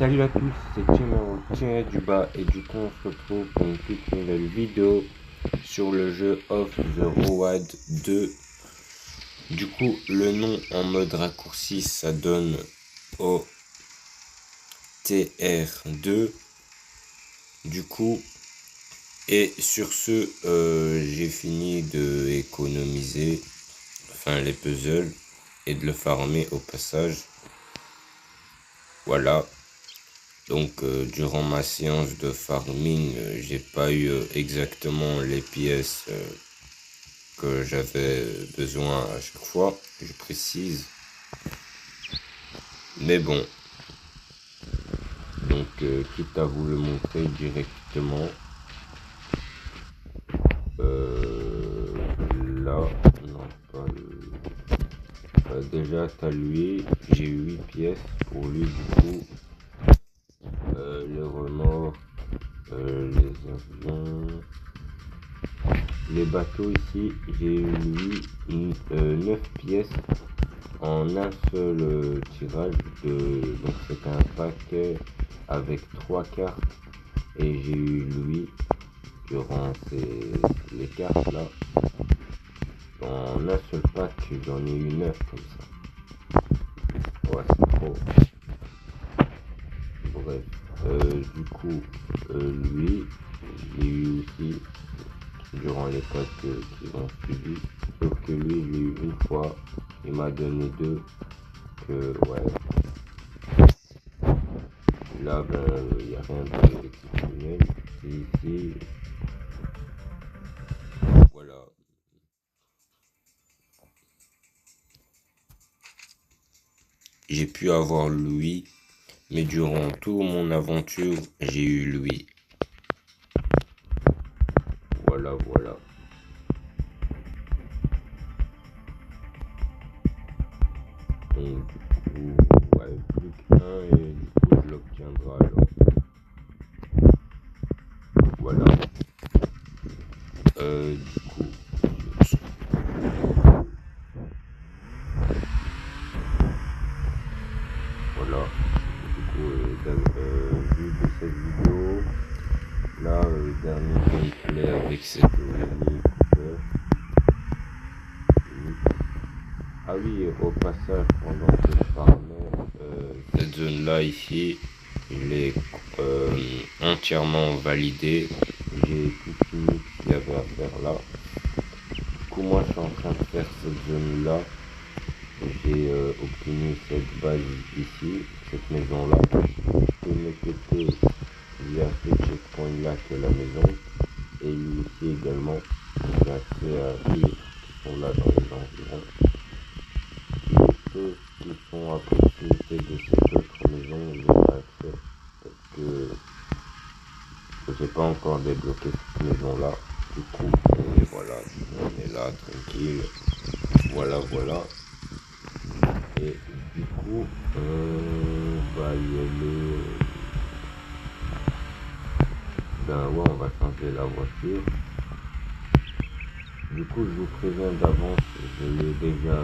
Salut à tous, c'est Tiré du bas et du coup on se retrouve pour une toute nouvelle vidéo sur le jeu Off the Road 2. Du coup le nom en mode raccourci ça donne OTR2. Du coup et sur ce j'ai fini de économiser les puzzles et de le farmer au passage. Voilà. Donc durant ma séance de farming, j'ai pas eu exactement les pièces que j'avais besoin à chaque fois, je précise. Mais bon, donc quitte à vous le montrer directement, là, non pas le... déjà t'as lui, j'ai eu 8 pièces pour lui du coup, les remords, les avions... Les bateaux ici, j'ai eu lui 9 pièces en un seul tirage. Donc c'est un paquet avec 3 cartes et j'ai eu lui durant les cartes là. En un seul pack, j'en ai eu 9 comme ça. Ouais, c'est trop. Bref, du coup, lui, j'ai eu aussi durant les packs qui ont suivi. Sauf que lui, je l'ai eu une fois, il m'a donné 2. Que ouais, là, il n'y a rien d'exceptionnel. Et ici, voilà. J'ai pu avoir lui, mais durant toute mon aventure, j'ai eu lui. Voilà, voilà. Donc, du coup, ouais, plus qu'un et du coup, je l'obtiendrai alors. Voilà. Du coup, voilà. Du coup, vu de cette vidéo, là, dernier gameplay avec cette Mini Cooper. Ah oui, au passage, pendant que je farmais, cette zone-là ici, je l'ai entièrement validée. J'ai tout fini ce qu'il y avait à faire là. Du coup, moi, je suis en train de faire cette zone-là. J'ai obtenu cette base ici, cette maison-là. Je peux mettre que via ce checkpoint-là que la maison. Et lui ici également. J'ai accès à tous les trucs qui sont là dans les environs. Ceux qui sont à proximité de cette autre maison, j'ai pas accès parce que j'ai pas encore débloqué cette maison là. Du coup, et voilà, on est là tranquille. Voilà, voilà. Et du coup, on va y aller. Ben ouais, on va changer la voiture. Du coup, je vous préviens d'avance, je l'ai déjà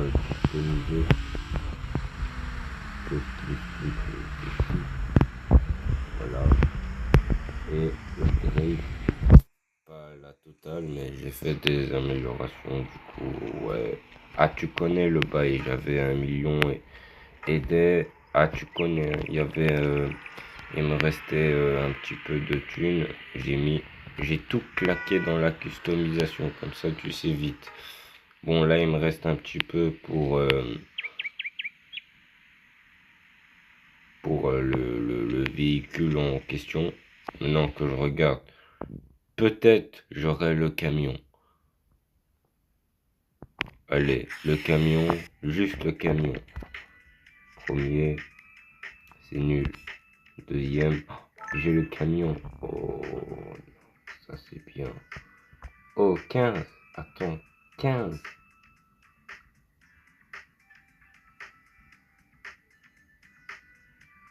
customisé. Que je ici. Voilà. Et upgrade, pas la totale, mais j'ai fait des améliorations. Du coup, ouais. Ah, tu connais le bail, j'avais 1 million et des. Ah, tu connais, il y avait. Il me restait un petit peu de thunes. J'ai tout claqué dans la customisation, comme ça tu sais vite. Bon, là, il me reste un petit peu pour le véhicule en question. Maintenant que je regarde, peut-être j'aurai le camion. Allez, le camion, juste le camion. Premier, c'est nul. Deuxième, j'ai le camion. Oh, ça c'est bien. Oh, 15. Attends, 15.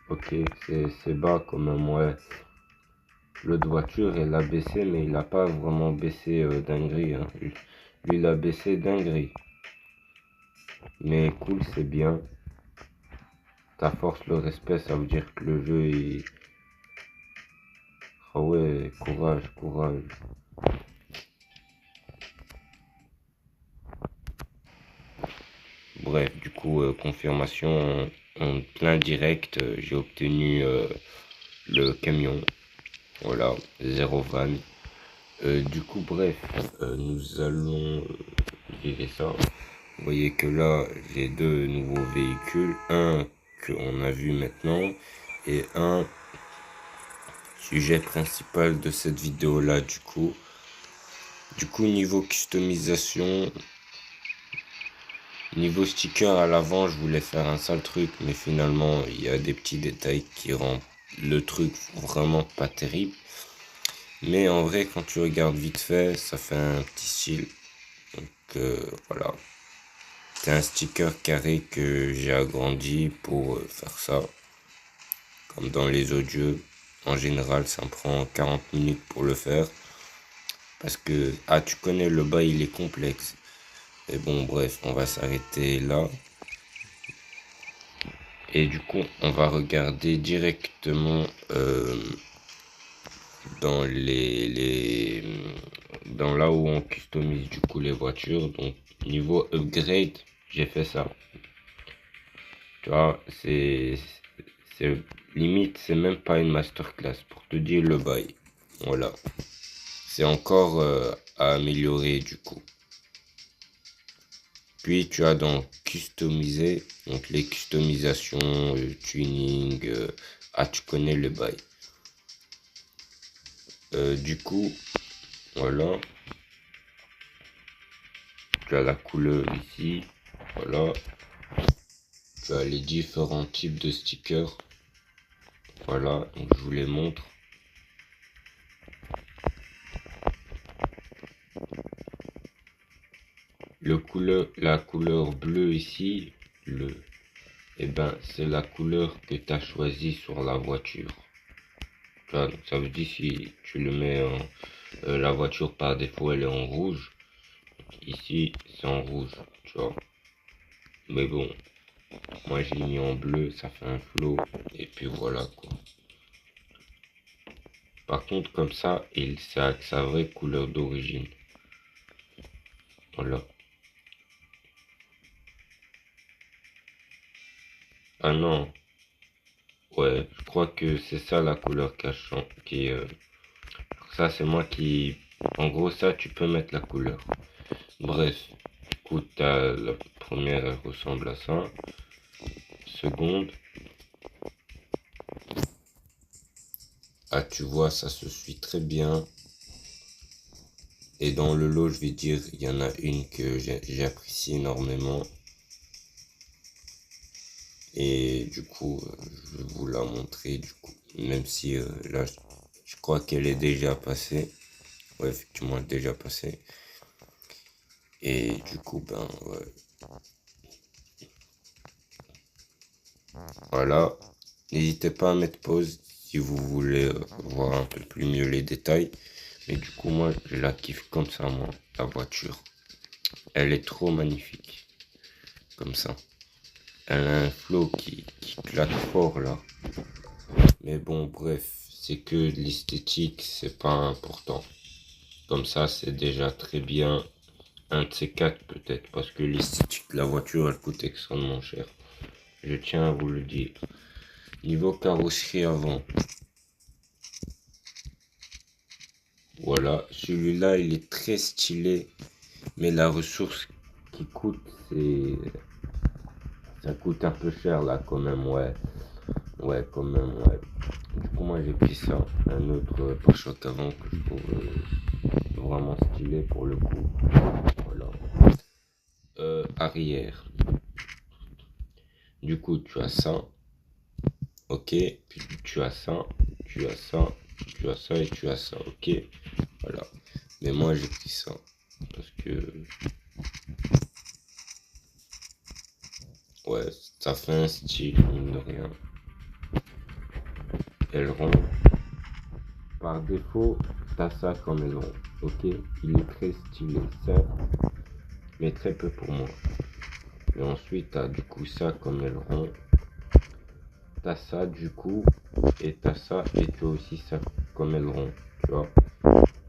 Ok, c'est bas quand même, ouais. Le de voiture, il a baissé, mais il a pas vraiment baissé dinguerie. Hein. Lui, il a baissé dinguerie. Mais cool, c'est bien. ta force le respect, ça veut dire que le jeu est... Ah ouais, courage, courage. Bref, du coup, confirmation en plein direct, j'ai obtenu le camion. Voilà, 0 van. Du coup, bref, nous allons virer ça. Vous voyez que là, j'ai deux nouveaux véhicules. Un qu'on a vu maintenant et un sujet principal de cette vidéo là du coup. Niveau customisation, niveau sticker à l'avant, je voulais faire un sale truc, mais finalement il y a des petits détails qui rendent le truc vraiment pas terrible. Mais en vrai, quand tu regardes vite fait, ça fait un petit style. Donc voilà. C'est un sticker carré que j'ai agrandi pour faire ça. Comme dans les autres jeux, en général, ça me prend 40 minutes pour le faire. Parce que, ah, tu connais, le bas, il est complexe. Et bon, bref, on va s'arrêter là. Et du coup, on va regarder directement dans dans là où on customise du coup les voitures. Donc, niveau upgrade, j'ai fait ça. Tu vois, c'est limite, c'est même pas une masterclass pour te dire le bail. Voilà. C'est encore à améliorer du coup. Puis tu as donc customiser, donc les customisations, tuning, tu connais le bail. Du coup, voilà. Tu as la couleur ici, voilà. Tu as les différents types de stickers. Voilà, donc je vous les montre. La couleur bleue ici, et ben c'est la couleur que tu as choisie sur la voiture. Donc ça veut dire si tu le mets en la voiture par défaut elle est en rouge. Ici c'est en rouge, tu vois. Mais bon, moi j'ai mis en bleu, ça fait un flow et puis voilà quoi. Par contre comme ça, c'est avec sa vraie couleur d'origine. Voilà. Ah non, ouais, je crois que c'est ça la couleur cachant qui ça c'est moi qui... En gros ça tu peux mettre la couleur. Bref, écoute, la première elle ressemble à ça. Seconde. Ah tu vois ça se suit très bien. Et dans le lot je vais dire il y en a une que j'apprécie énormément. Et du coup je vais vous la montrer du coup. Même si là je crois qu'elle est déjà passée. Ouais effectivement elle est déjà passée. Et du coup ben ouais. Voilà. N'hésitez pas à mettre pause si vous voulez voir un peu plus mieux les détails. Mais du coup, moi, je la kiffe comme ça, moi, la voiture. Elle est trop magnifique. Comme ça. Elle a un flow qui claque fort, là. Mais bon, bref, c'est que l'esthétique, c'est pas important. Comme ça, c'est déjà très bien. Un de ces quatre, peut-être. Parce que l'esthétique de la voiture, elle coûte extrêmement cher. Je tiens à vous le dire. Niveau carrosserie avant. Voilà, celui-là il est très stylé, mais la ressource qui coûte, ça coûte un peu cher là quand même, ouais. Ouais, quand même, ouais. Du coup, moi j'ai pris ça, un autre pare-choc avant que je trouve vraiment stylé pour le coup. Voilà. Arrière. Du coup, tu as ça, ok. Puis tu as ça, tu as ça, tu as ça et tu as ça, ok. Voilà. Mais moi j'ai pris ça parce que ouais, ça fait un style, mine de rien. Aileron. Par défaut, t'as ça comme aileron. Ok, il est très stylé, certes, mais très peu pour moi. Et ensuite, t'as du coup ça comme aileron. t'as ça du coup, et t'as ça, et tu as aussi ça comme aileron, tu vois.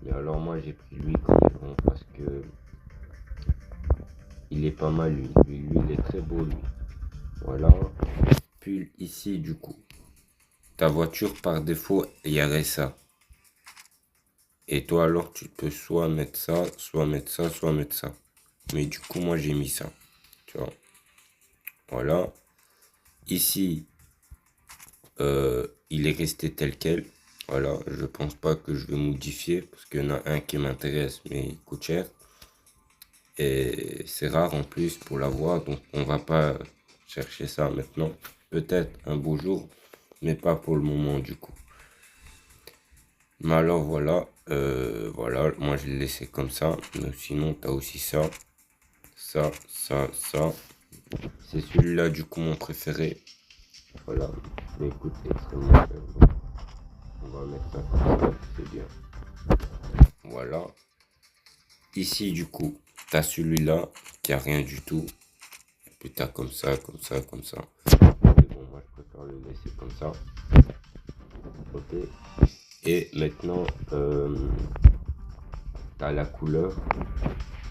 Mais alors moi j'ai pris lui comme aileron parce que il est pas mal lui, il est très beau lui. Voilà. Puis ici du coup, ta voiture par défaut, il y aurait ça. Et toi alors tu peux soit mettre ça, soit mettre ça, soit mettre ça. Mais du coup moi j'ai mis ça, tu vois. Voilà. Ici, il est resté tel quel. Voilà, je pense pas que je vais modifier parce qu'il y en a un qui m'intéresse mais il coûte cher. Et c'est rare en plus pour l'avoir, donc on va pas chercher ça maintenant. Peut-être un beau jour, mais pas pour le moment du coup. Mais alors voilà, voilà, moi je l'ai laissé comme ça. Mais sinon, tu as aussi ça, ça, ça, ça. C'est celui-là du coup mon préféré. Voilà, mais écoute, c'est extrêmement cher. Donc on va mettre ça comme ça, c'est bien. Voilà. Ici du coup, tu as celui-là qui a rien du tout. Et puis tu as comme ça, comme ça, comme ça. Mais bon, moi je préfère le laisser comme ça. Ok. Et maintenant, tu as la couleur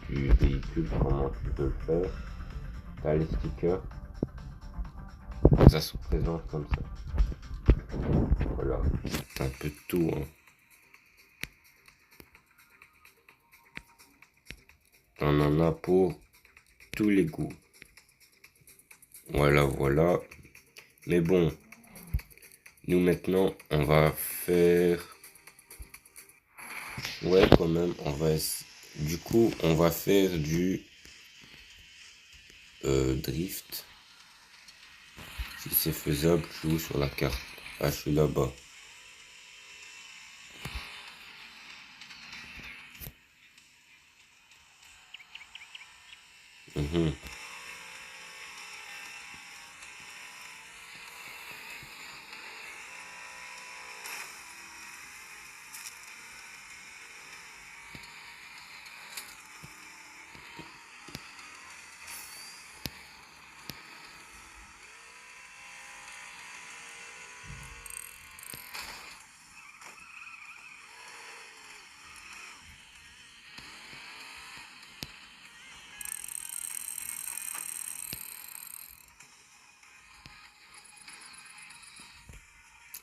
du véhicule, comment tu peux le faire. Tu as les stickers. Ça se présente comme ça. Voilà. Un peu de tout. Hein. On en a pour tous les goûts. Voilà, voilà. Mais bon, nous maintenant, on va faire... Ouais, quand même, on va... Du coup, on va faire du drift. Si c'est faisable, je joue sur la carte. Ah, je suis là-bas. Mhm.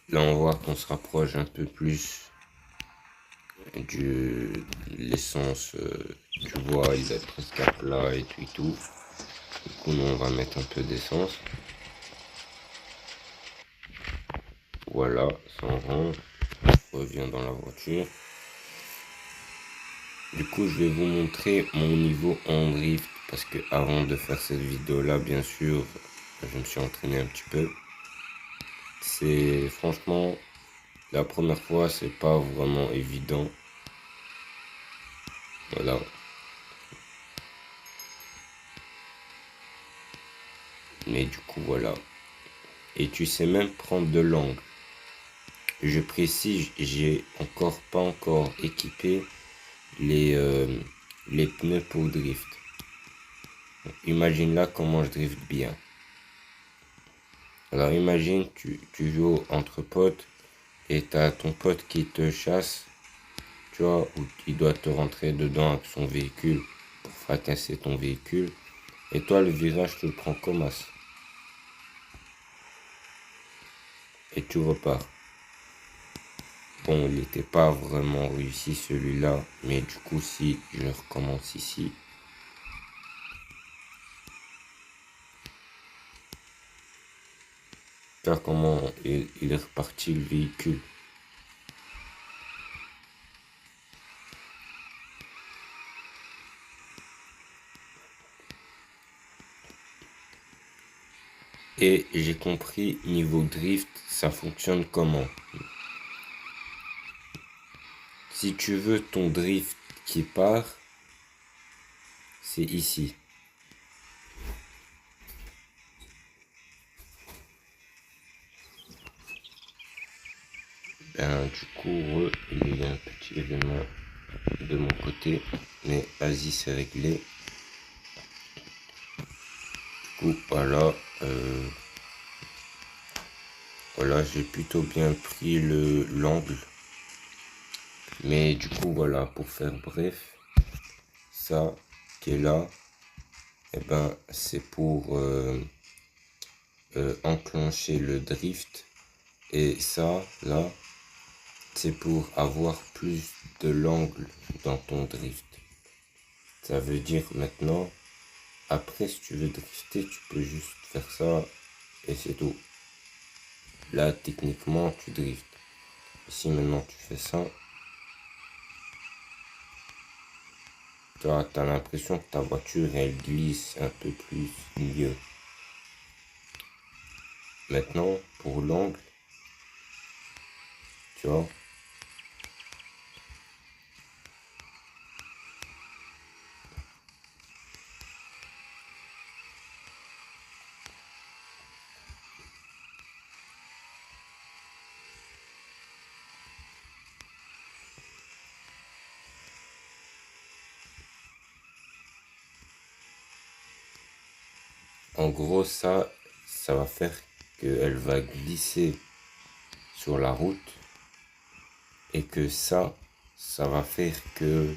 Là, on voit qu'on se rapproche un peu plus de l'essence. Tu vois, il est presque à plat et tout et tout. Du coup, nous, on va mettre un peu d'essence. Voilà, ça en rentre. Je reviens dans la voiture. Du coup, je vais vous montrer mon niveau en drift. Parce que avant de faire cette vidéo-là, bien sûr, je me suis entraîné un petit peu. C'est franchement, la première fois, c'est pas vraiment évident. Voilà. Mais du coup, voilà. Et tu sais même prendre de l'angle. Je précise, j'ai pas encore équipé les pneus pour drift. Imagine là comment je drift bien. Alors imagine, tu joues entre potes et t'as ton pote qui te chasse, tu vois, ou il doit te rentrer dedans avec son véhicule pour fracasser ton véhicule. Et toi, le virage, tu le prends comme as. Et tu repars. Bon, il n'était pas vraiment réussi celui-là, mais du coup, si je recommence ici. Car comment il est reparti le véhicule. Et j'ai compris, niveau drift, ça fonctionne comment. Si tu veux ton drift qui part, c'est ici. Ben, du coup, il y a un petit événement de mon côté, mais vas-y, c'est réglé. Du coup, voilà. Voilà, j'ai plutôt bien pris l'angle. Mais du coup, voilà, pour faire bref, ça qui est là, et ben, c'est pour enclencher le drift. Et ça, là, c'est pour avoir plus de l'angle dans ton drift. Ça veut dire maintenant, après, si tu veux drifter, tu peux juste faire ça et c'est tout. Là, techniquement, tu driftes. Si maintenant tu fais ça, tu as l'impression que ta voiture, elle glisse un peu plus mieux. Maintenant, pour l'angle, tu vois, en gros, ça va faire qu'elle va glisser sur la route et que ça va faire que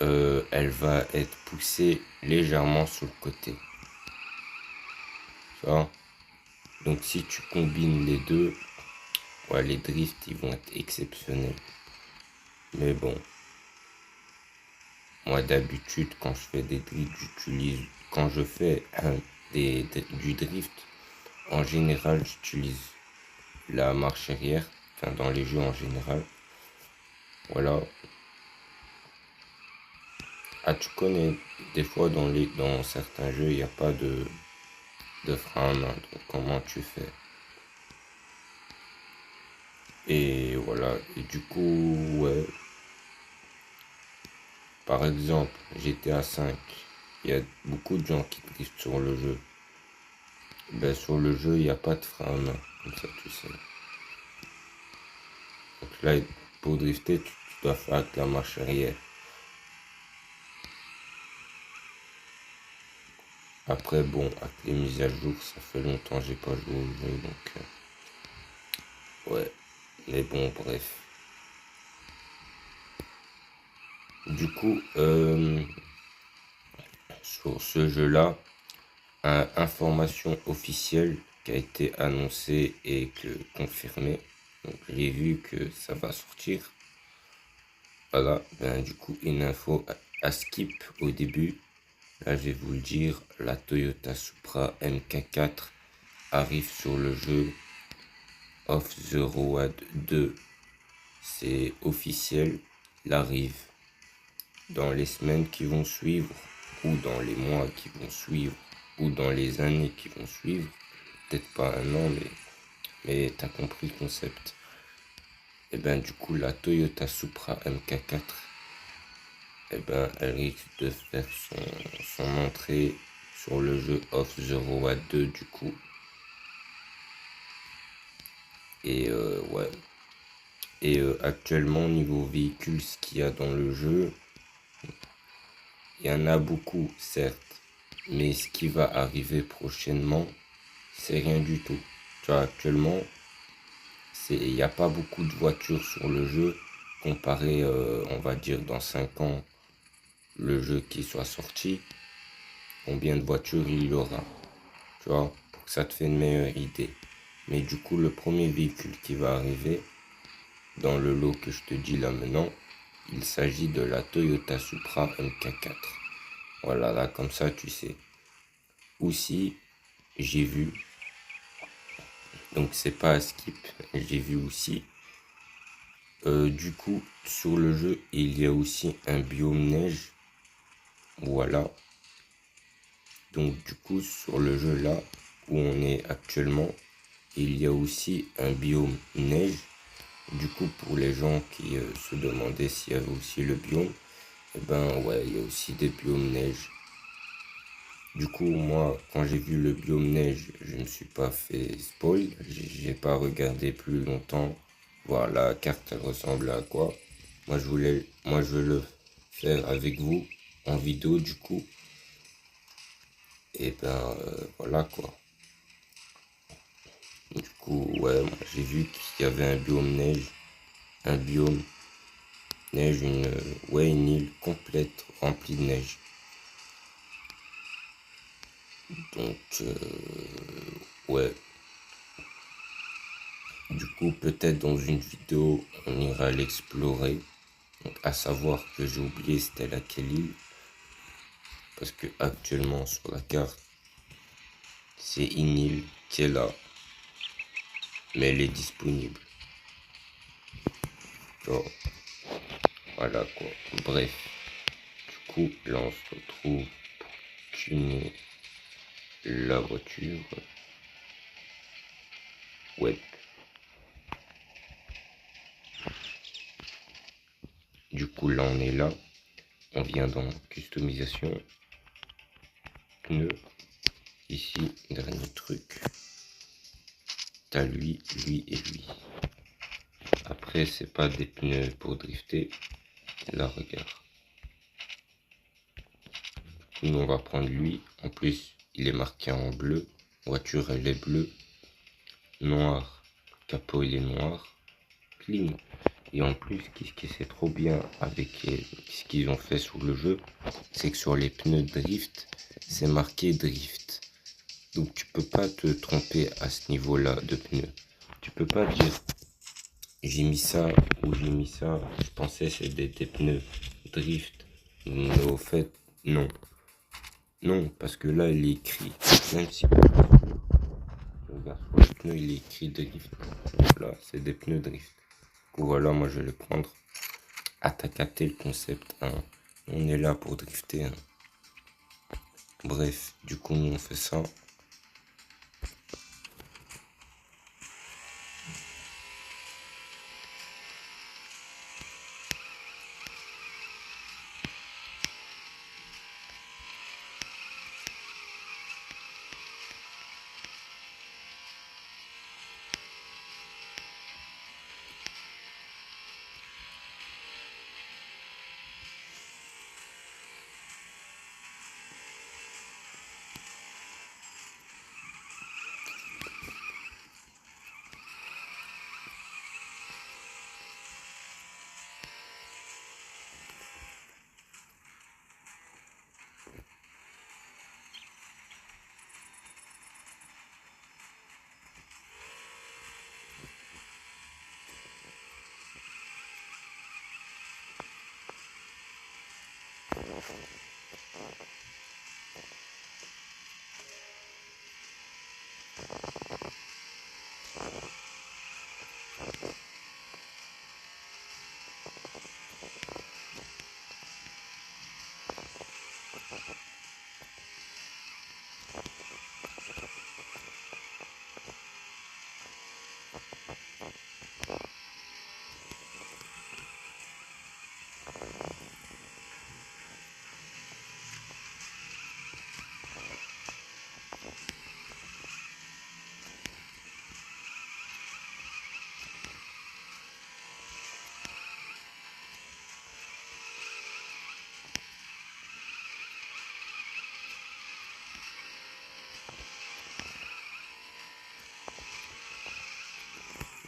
elle va être poussée légèrement sur le côté. Tu vois? Donc si tu combines les deux, ouais, les drifts ils vont être exceptionnels. Mais bon, moi d'habitude quand je fais des drifts, quand je fais du drift, en général j'utilise la marche arrière, enfin dans les jeux en général. Voilà. Ah, tu connais, des fois dans certains jeux, il n'y a pas de frein à main. Donc comment tu fais? Et voilà. Et du coup, ouais. Par exemple, GTA 5, il y a beaucoup de gens qui driftent sur le jeu. Ben, sur le jeu, il n'y a pas de frein à main. Comme ça, tu sais. Donc là, pour drifter, tu dois faire avec la marche arrière. Après, bon, avec les mises à jour, ça fait longtemps que j'ai pas joué au jeu, donc ouais. Mais bon, bref. Du coup, sur ce jeu-là, information officielle qui a été annoncée et confirmée. Donc j'ai vu que ça va sortir. Voilà, ben du coup une info à skip au début. Là je vais vous le dire, la Toyota Supra MK4 arrive sur le jeu Off the Road 2. C'est officiel, il arrive dans les semaines qui vont suivre, ou dans les mois qui vont suivre, ou dans les années qui vont suivre. Peut-être pas un an, mais t'as compris le concept. Et ben du coup la Toyota Supra MK4, et ben elle risque de faire son entrée sur le jeu Off the Road 2 du coup. Et ouais. Et actuellement niveau véhicule, ce qu'il y a dans le jeu, il y en a beaucoup certes, mais ce qui va arriver prochainement, c'est rien du tout. Tu vois, actuellement, il n'y a pas beaucoup de voitures sur le jeu comparé, on va dire, dans 5 ans, le jeu qui soit sorti, combien de voitures il y aura. Tu vois, pour que ça te fait une meilleure idée. Mais du coup, le premier véhicule qui va arriver dans le lot que je te dis là maintenant, il s'agit de la Toyota Supra MK4. Voilà, là, comme ça, tu sais. Aussi, j'ai vu, donc c'est pas à skip, j'ai vu aussi. Du coup, sur le jeu, il y a aussi un biome neige. Voilà. Donc, du coup, sur le jeu là où on est actuellement, il y a aussi un biome neige. Du coup, pour les gens qui se demandaient s'il y avait aussi le biome, eh ben ouais, il y a aussi des biomes neige. Du coup, moi, quand j'ai vu le biome neige, je ne me suis pas fait spoil. J'ai pas regardé plus longtemps. Voilà, la carte, elle ressemble à quoi. Moi, je veux le faire avec vous en vidéo, du coup. Et ben, voilà quoi. Du coup, ouais, moi, j'ai vu qu'il y avait un biome neige, une île complète remplie de neige. Donc, ouais. Du coup, peut-être dans une vidéo, on ira l'explorer. Donc, à savoir que j'ai oublié c'était laquelle île. Parce que actuellement, sur la carte, c'est une île qui est là. Mais elle est disponible. Genre, voilà quoi. Bref. Du coup, là, on se retrouve pour tuner la voiture. Ouais. Du coup, là, on est là. On vient dans customisation. Pneus. Ici, dernier truc. T'as lui et lui. Après, c'est pas des pneus pour drifter. Là, regarde. Nous, on va prendre lui. En plus, il est marqué en bleu. Voiture, elle est bleue. Noir. Capot, il est noir. Clean. Et en plus, ce qui c'est trop bien avec ce qu'ils ont fait sur le jeu, c'est que sur les pneus drift, c'est marqué drift. Donc tu peux pas te tromper à ce niveau-là de pneus. Tu peux pas dire j'ai mis ça ou j'ai mis ça. Je pensais c'est des pneus drift. Mais au fait, non. Non, parce que là il est écrit. Même si tu regardes sur le pneu, il est écrit drift. Là, c'est des pneus drift. Du coup, voilà, moi je vais le prendre. Ah, t'as capté le concept, hein. On est là pour drifter, hein. Bref, du coup, nous on fait ça.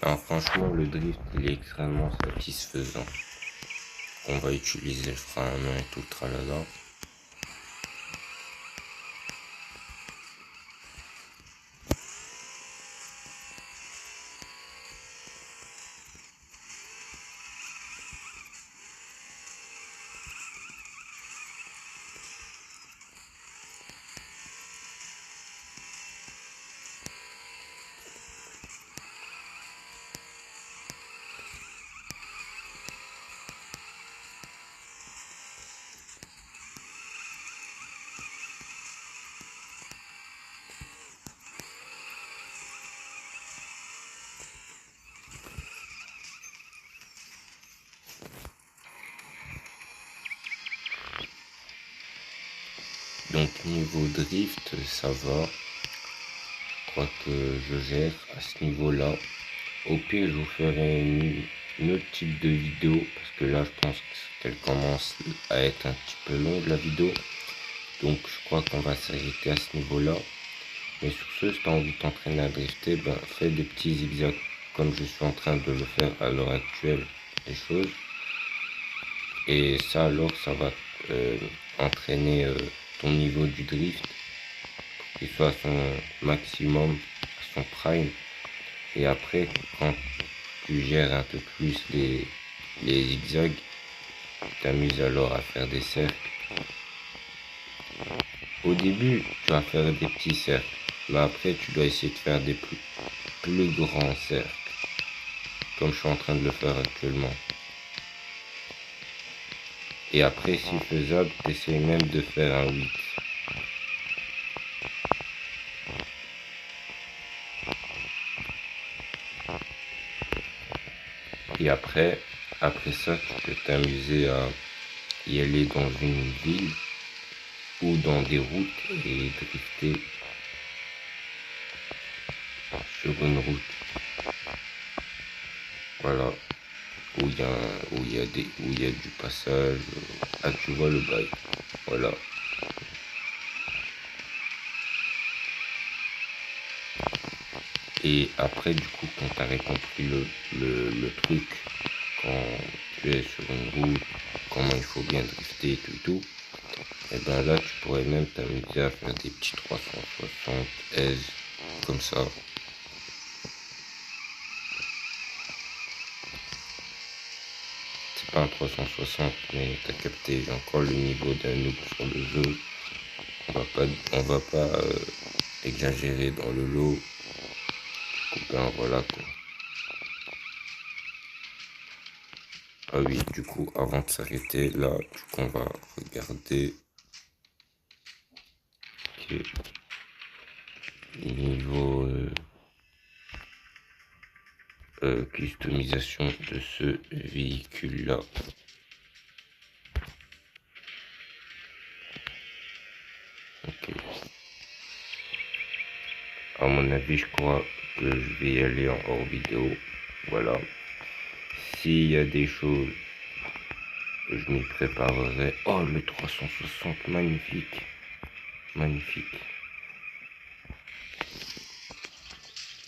Alors, franchement, le drift, il est extrêmement satisfaisant. On va utiliser le frein à main et tout le tralala. Donc niveau drift, ça va. Je crois que je gère à ce niveau-là. Au pire, je vous ferai une autre type de vidéo parce que là, je pense qu'elle commence à être un petit peu longue la vidéo. Donc, je crois qu'on va s'arrêter à ce niveau-là. Mais sur ce, si tu as envie de t'entraîner à drifter, ben, fais des petits zigzags comme je suis en train de le faire à l'heure actuelle des choses. Et ça alors, ça va entraîner ton niveau du drift, qu'il soit à son maximum, à son prime. Et après, quand tu gères un peu plus les zigzags, tu t'amuses alors à faire des cercles. Au début, tu vas faire des petits cercles, mais après, tu dois essayer de faire des plus grands cercles, comme je suis en train de le faire actuellement. Et après, si faisable, essaye même de faire un 8. Et après ça, tu peux t'amuser à y aller dans une ville ou dans des routes et drifter sur une route. Voilà. Où il y a du passage. Ah, tu vois le bail. Voilà. Et après, du coup, quand tu as compris le truc, quand tu es sur une route, comment il faut bien drifter et tout, et ben là, tu pourrais même t'amuser à faire des petits 360 aise comme ça. C'est pas un 360, mais t'as capté, j'ai encore le niveau d'un noob sur le jeu. On va pas exagérer dans le lot. Ben voilà quoi. Ah oui, du coup, avant de s'arrêter, là, du coup, on va regarder niveau customisation de ce véhicule là. Ok. À mon avis, je crois que je vais y aller en hors vidéo. Voilà. S'il y a des choses, je m'y préparerai. Oh, le 360, magnifique. Magnifique.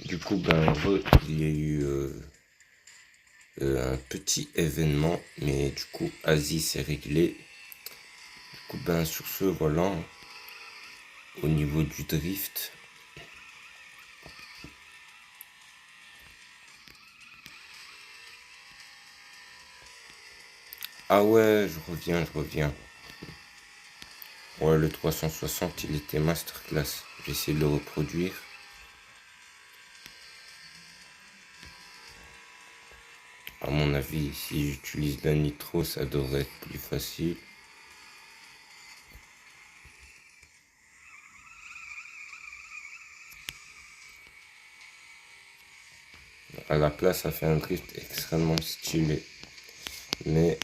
Du coup, ben, il y a eu un petit événement, mais du coup, Asie s'est réglé. Du coup, ben, sur ce, voilà. Au niveau du drift. Ah ouais, je reviens. Ouais, le 360, il était masterclass. J'ai essayé de le reproduire. À mon avis, si j'utilise la nitro, ça devrait être plus facile. À la place, ça fait un drift extrêmement stylé. Mais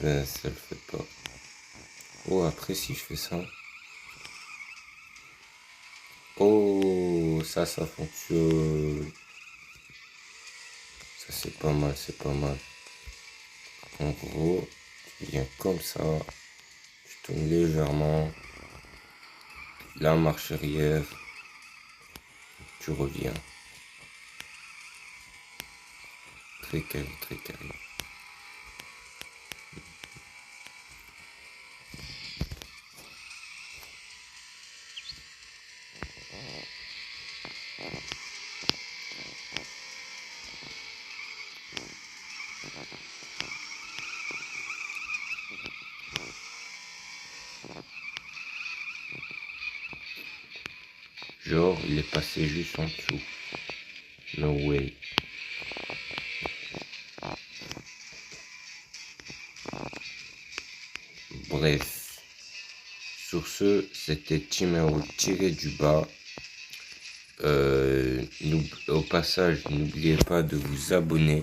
ben, ça le fait pas. Oh, après, si je fais ça. Oh, ça fonctionne. Ça, c'est pas mal, c'est pas mal. En gros, tu viens comme ça. Tu tournes légèrement. La marche arrière. Tu reviens. Très carré, très carré. Genre, il est passé juste en dessous. No way. Bref. Sur ce, c'était Timao tiré du bas. Au passage, n'oubliez pas de vous abonner.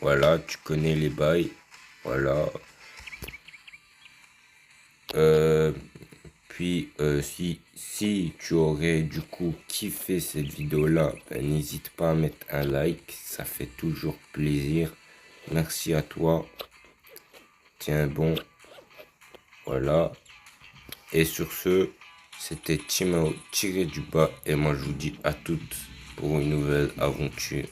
Voilà, tu connais les bails. Voilà. Puis, si tu aurais du coup kiffé cette vidéo-là, ben, n'hésite pas à mettre un like. Ça fait toujours plaisir. Merci à toi. Tiens bon. Voilà. Et sur ce, C'était Timao tiré du bas et moi je vous dis à toutes pour une nouvelle aventure.